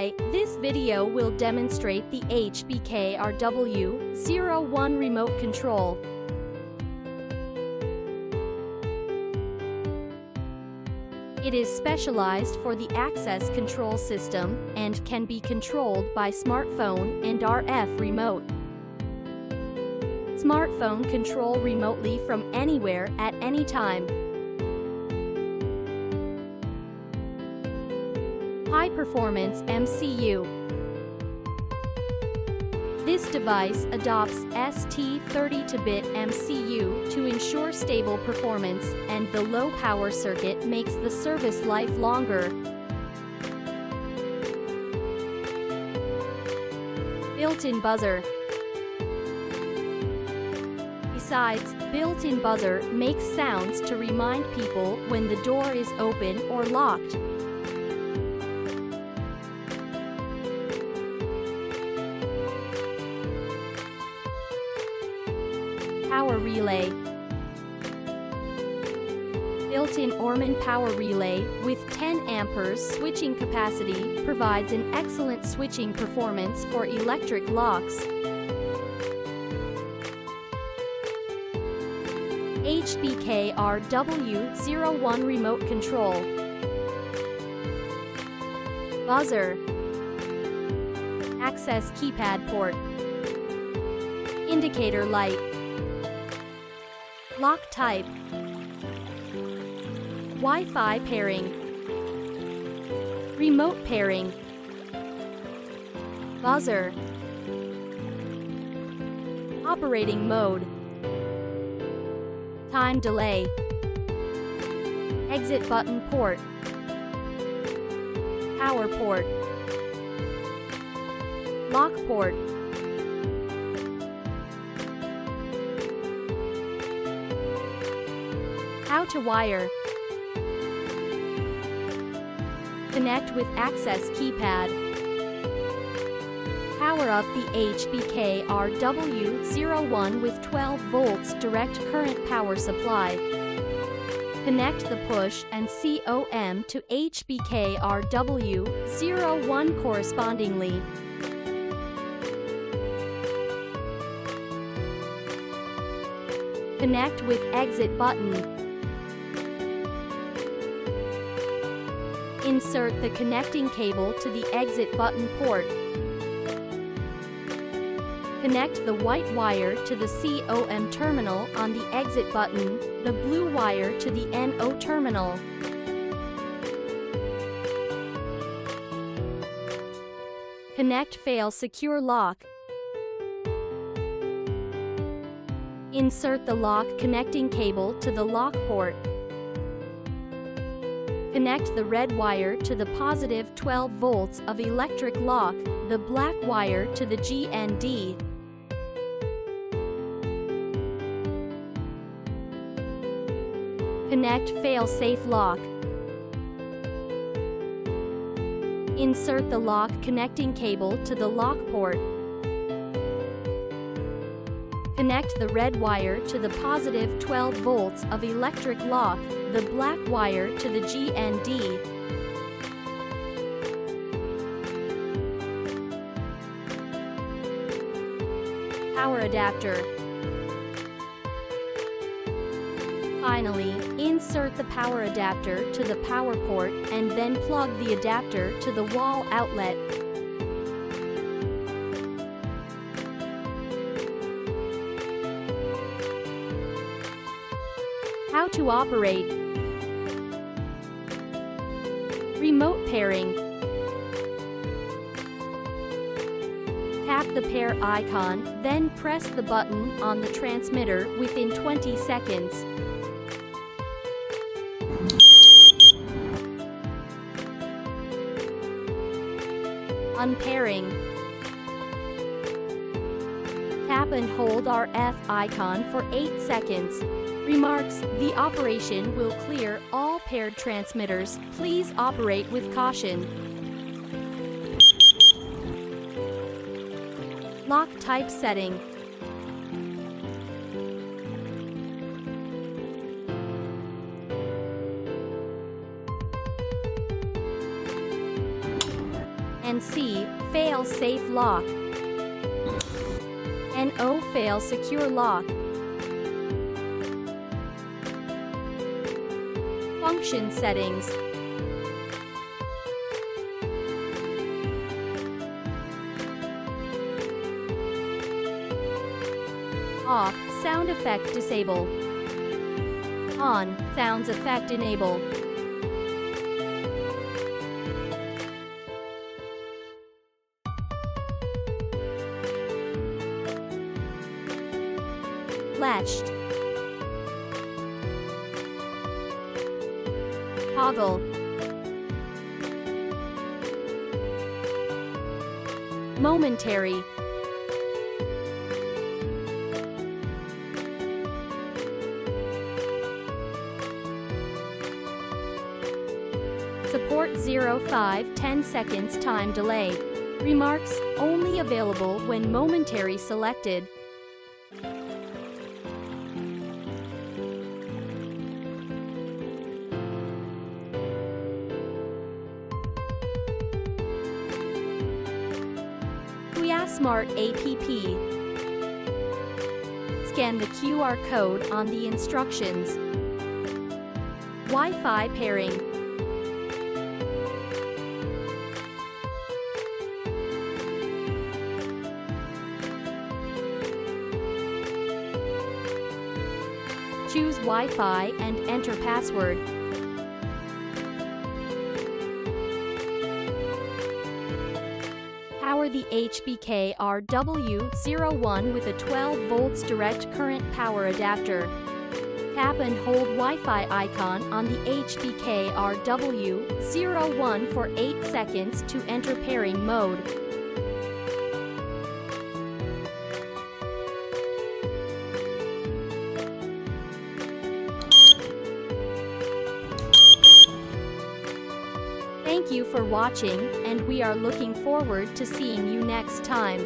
Hi, this video will demonstrate the HBK-RW01 Remote Control. It is specialized for the access control system and can be controlled by smartphone and RF remote. Smartphone control remotely from anywhere at any time. High performance MCU. This device adopts ST32-bit MCU to ensure stable performance, and the low power circuit makes the service life longer. Built-in buzzer. Besides, built-in buzzer makes sounds to remind people when the door is open or locked. Power relay. Built-in Orman power relay with 10 amperes switching capacity provides an excellent switching performance for electric locks. HBK-RW01 Remote Control. Buzzer. Access keypad port. Indicator light. Lock type. Wi-Fi pairing. Remote pairing. Buzzer. Operating mode. Time delay. Exit button port. Power port. Lock port. How to wire. Connect with access keypad. Power up the HBK-RW01 with 12 volts direct current power supply. Connect the push and COM to HBK-RW01 correspondingly. Connect with exit button. Insert the connecting cable to the exit button port. Connect the white wire to the COM terminal on the exit button, the blue wire to the NO terminal. Connect fail secure lock. Insert the lock connecting cable to the lock port. Connect the red wire to the positive 12 volts of electric lock, the black wire to the GND. Connect fail-safe lock. Insert the lock connecting cable to the lock port. Connect the red wire to the positive 12 volts of electric lock, the black wire to the GND. Power adapter. Finally, insert the power adapter to the power port and then plug the adapter to the wall outlet. How to operate. Remote pairing. Tap the pair icon, then press the button on the transmitter within 20 seconds. Unpairing. Tap and hold RF icon for 8 seconds. Remarks: the operation will clear all paired transmitters. Please operate with caution. Lock type setting. and C. Fail safe lock, and O. Fail secure lock. Function settings. Off, sound effect disable. On, sounds effect enable. Latched. Toggle. Momentary. Support 0-5-10 seconds time delay. Remarks, only available when momentary selected. Smart app. Scan the QR code on the instructions. Wi-Fi pairing. Choose Wi-Fi and enter password. Power the HBK-RW01 with a 12 volts direct current power adapter. Tap and hold Wi-Fi icon on the HBK-RW01 for 8 seconds to enter pairing mode. Thank you for watching, and we are looking forward to seeing you next time.